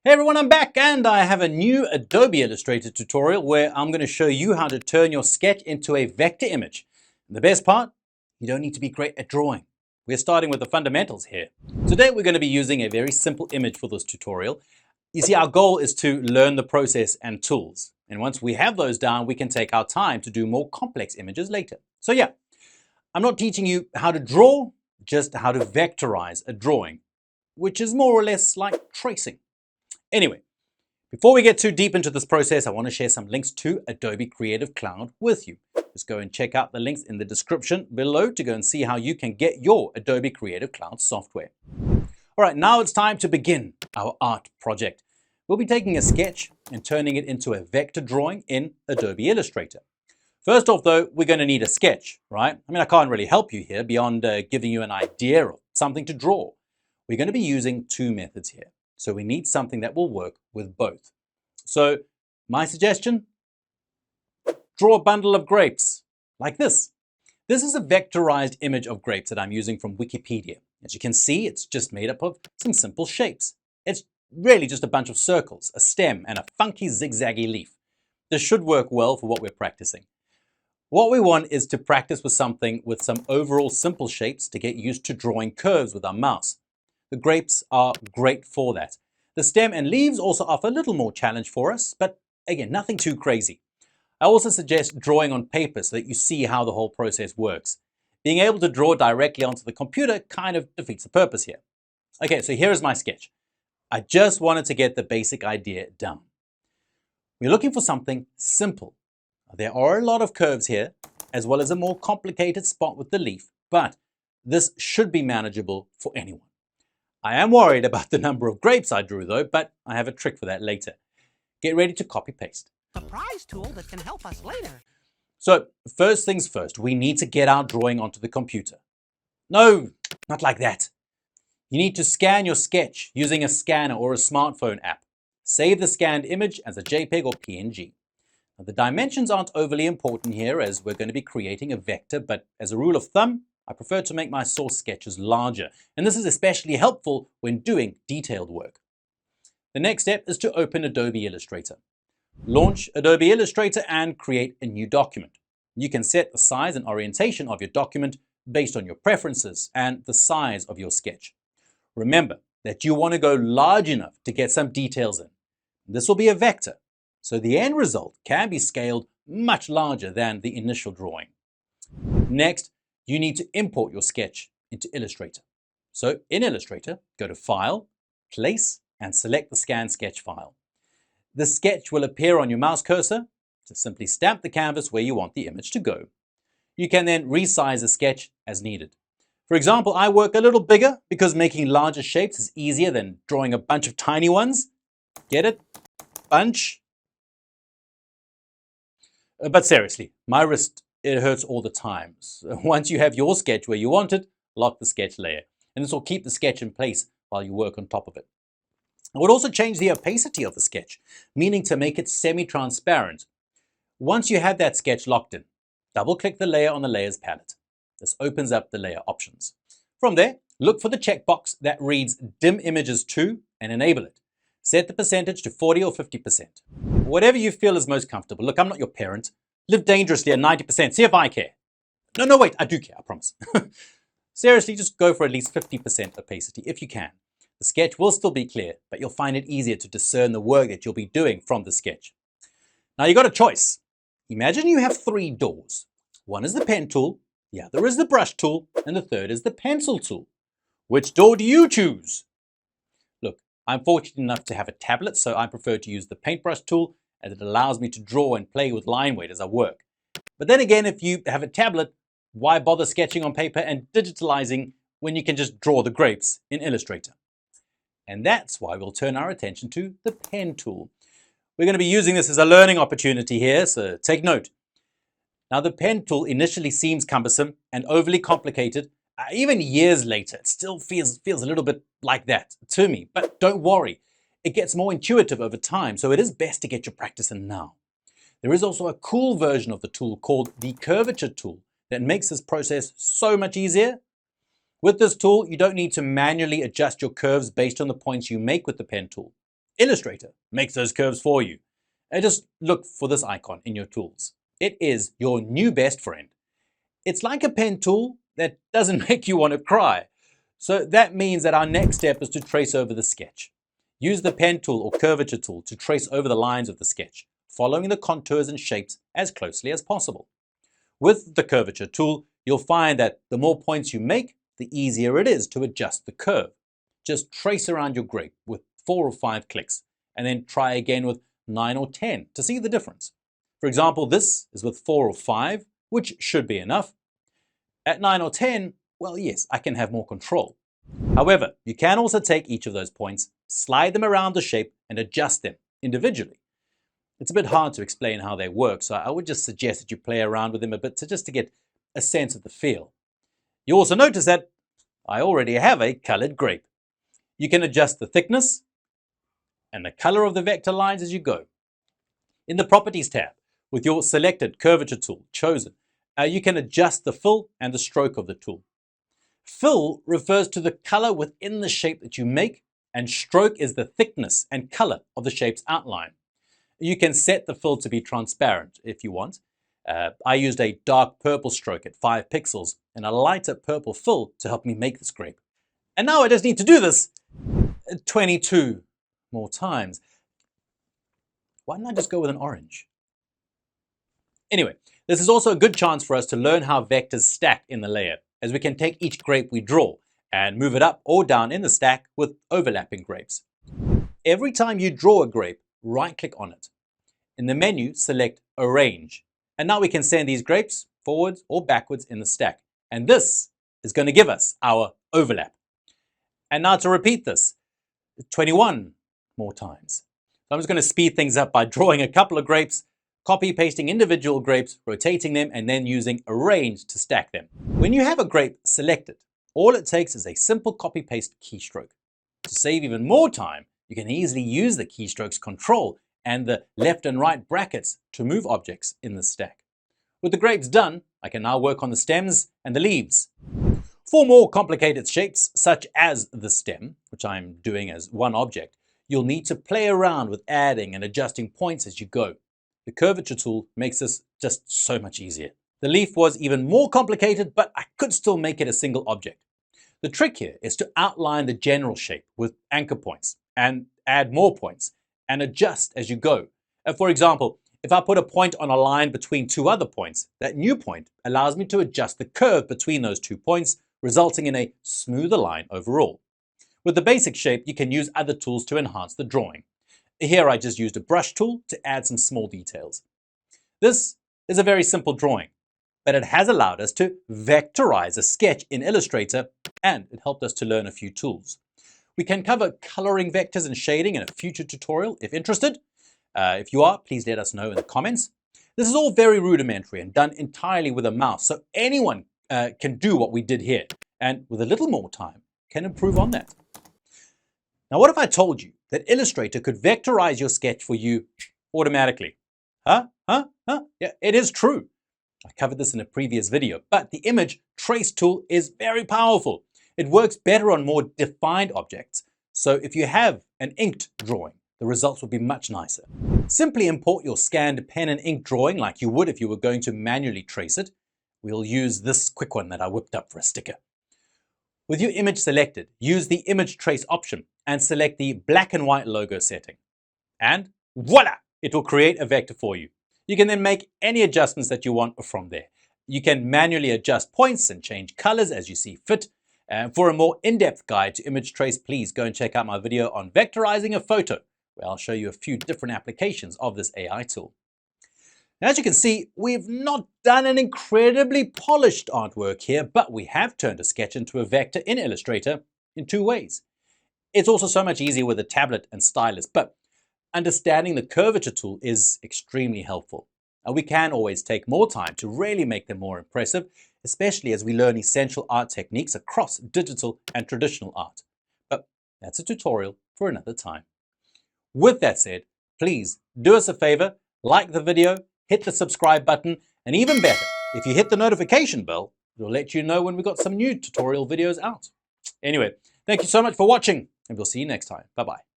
Hey everyone, I'm back and I have a new Adobe Illustrator tutorial where I'm going to show you how to turn your sketch into a vector image. And the best part, you don't need to be great at drawing. We're starting with the fundamentals here. Today we're going to be using a very simple image for this tutorial. You see, our goal is to learn the process and tools. And once we have those down, we can take our time to do more complex images later. So yeah, I'm not teaching you how to draw, just how to vectorize a drawing, which is more or less like tracing. Anyway, before we get too deep into this process, I want to share some links to Adobe Creative Cloud with you. Just go and check out the links in the description below to go and see how you can get your Adobe Creative Cloud software. All right, now it's time to begin our art project. We'll be taking a sketch and turning it into a vector drawing in Adobe Illustrator. First off though, we're going to need a sketch, right? I mean, I can't really help you here beyond giving you an idea of something to draw. We're going to be using two methods here. So we need something that will work with both. So my suggestion, draw a bundle of grapes like this. This is a vectorized image of grapes that I'm using from Wikipedia. As you can see, it's just made up of some simple shapes. It's really just a bunch of circles, a stem, and a funky zigzaggy leaf. This should work well for what we're practicing. What we want is to practice with something with some overall simple shapes to get used to drawing curves with our mouse. The grapes are great for that. The stem and leaves also offer a little more challenge for us, but again, nothing too crazy. I also suggest drawing on paper so that you see how the whole process works. Being able to draw directly onto the computer kind of defeats the purpose here. Okay, so here is my sketch. I just wanted to get the basic idea down. We're looking for something simple. There are a lot of curves here, as well as a more complicated spot with the leaf, but this should be manageable for anyone. I am worried about the number of grapes I drew though, but I have a trick for that later. Get ready to copy paste. Surprise tool that can help us later. So first things first, we need to get our drawing onto the computer. No, not like that. You need to scan your sketch using a scanner or a smartphone app. Save the scanned image as a JPEG or PNG. Now, the dimensions aren't overly important here as we're going to be creating a vector, but as a rule of thumb, I prefer to make my source sketches larger, and this is especially helpful when doing detailed work. The next step is to open Adobe Illustrator. Launch Adobe Illustrator and create a new document. You can set the size and orientation of your document based on your preferences and the size of your sketch. Remember that you want to go large enough to get some details in. This will be a vector, so the end result can be scaled much larger than the initial drawing. Next, you need to import your sketch into Illustrator. So in Illustrator, go to File, Place, and select the Scan Sketch file. The sketch will appear on your mouse cursor. So simply stamp the canvas where you want the image to go. You can then resize the sketch as needed. For example, I work a little bigger because making larger shapes is easier than drawing a bunch of tiny ones. Get it? Bunch. But seriously, my wrist, it hurts all the time. So once you have your sketch where you want it, lock the sketch layer. And this will keep the sketch in place while you work on top of it. I would also change the opacity of the sketch, meaning to make it semi-transparent. Once you have that sketch locked in, double-click the layer on the Layers palette. This opens up the layer options. From there, look for the checkbox that reads Dim Images to and enable it. Set the percentage to 40 or 50%. Whatever you feel is most comfortable. Look, I'm not your parent. Live dangerously at 90%. See if I care. No, wait, I do care, I promise. Seriously, just go for at least 50% opacity if you can. The sketch will still be clear, but you'll find it easier to discern the work that you'll be doing from the sketch. Now you got a choice. Imagine you have three doors. One is the pen tool, the other is the brush tool, and the third is the pencil tool. Which door do you choose? Look, I'm fortunate enough to have a tablet, so I prefer to use the paintbrush tool as it allows me to draw and play with line weight as I work. But then again, if you have a tablet, why bother sketching on paper and digitalizing when you can just draw the grapes in Illustrator? And that's why we'll turn our attention to the pen tool. We're going to be using this as a learning opportunity here, so take note. Now the pen tool initially seems cumbersome and overly complicated. Even years later, it still feels a little bit like that to me, but don't worry. It gets more intuitive over time, so it is best to get your practice in now. There is also a cool version of the tool called the Curvature Tool that makes this process so much easier. With this tool, you don't need to manually adjust your curves based on the points you make with the pen tool. Illustrator makes those curves for you. And just look for this icon in your tools. It is your new best friend. It's like a pen tool that doesn't make you want to cry. So that means that our next step is to trace over the sketch. Use the pen tool or curvature tool to trace over the lines of the sketch, following the contours and shapes as closely as possible. With the curvature tool, you'll find that the more points you make, the easier it is to adjust the curve. Just trace around your grape with 4 or 5 clicks, and then try again with 9 or 10 to see the difference. For example, this is with 4 or 5, which should be enough. At 9 or 10, well, yes, I can have more control. However, you can also take each of those points, slide them around the shape, and adjust them individually. It's a bit hard to explain how they work, so I would just suggest that you play around with them a bit just to get a sense of the feel. You also notice that I already have a colored grape. You can adjust the thickness and the color of the vector lines as you go. In the Properties tab, with your selected curvature tool chosen, you can adjust the fill and the stroke of the tool. Fill refers to the color within the shape that you make, and stroke is the thickness and color of the shape's outline. You can set the fill to be transparent if you want. I used a dark purple stroke at 5 pixels and a lighter purple fill to help me make this grape. And now I just need to do this 22 more times. Why didn't I just go with an orange? Anyway, this is also a good chance for us to learn how vectors stack in the layer, as we can take each grape we draw and move it up or down in the stack with overlapping grapes. Every time you draw a grape, right-click on it. In the menu, select Arrange. And now we can send these grapes forwards or backwards in the stack. And this is going to give us our overlap. And now to repeat this 21 more times. So I'm just going to speed things up by drawing a couple of grapes, copy-pasting individual grapes, rotating them, and then using Arrange to stack them. When you have a grape selected, all it takes is a simple copy-paste keystroke. To save even more time, you can easily use the keystrokes control and the left and right brackets to move objects in the stack. With the grapes done, I can now work on the stems and the leaves. For more complicated shapes, such as the stem, which I'm doing as one object, you'll need to play around with adding and adjusting points as you go. The curvature tool makes this just so much easier. The leaf was even more complicated, but I could still make it a single object. The trick here is to outline the general shape with anchor points and add more points and adjust as you go. For example, if I put a point on a line between 2 other points, that new point allows me to adjust the curve between those 2 points, resulting in a smoother line overall. With the basic shape, you can use other tools to enhance the drawing. Here I just used a brush tool to add some small details. This is a very simple drawing, but it has allowed us to vectorize a sketch in Illustrator, and it helped us to learn a few tools. We can cover coloring vectors and shading in a future tutorial if interested. If you are, please let us know in the comments. This is all very rudimentary and done entirely with a mouse, so anyone can do what we did here, and with a little more time, can improve on that. Now, what if I told you that Illustrator could vectorize your sketch for you automatically? Yeah, it is true. I covered this in a previous video, but the image trace tool is very powerful. It works better on more defined objects. So if you have an inked drawing, the results will be much nicer. Simply import your scanned pen and ink drawing like you would if you were going to manually trace it. We'll use this quick one that I whipped up for a sticker. With your image selected, use the image trace option and select the black and white logo setting. And voila, it will create a vector for you. You can then make any adjustments that you want from there. You can manually adjust points and change colors as you see fit. For a more in-depth guide to image trace, please go and check out my video on vectorizing a photo, where I'll show you a few different applications of this AI tool. Now, as you can see, we've not done an incredibly polished artwork here, but we have turned a sketch into a vector in Illustrator in 2 ways. It's also so much easier with a tablet and stylus, but understanding the curvature tool is extremely helpful. We can always take more time to really make them more impressive, especially as we learn essential art techniques across digital and traditional art. But that's a tutorial for another time. With that said, please do us a favor, like the video, hit the subscribe button, and even better, if you hit the notification bell, it'll let you know when we've got some new tutorial videos out. Anyway, thank you so much for watching, and we'll see you next time. Bye-bye.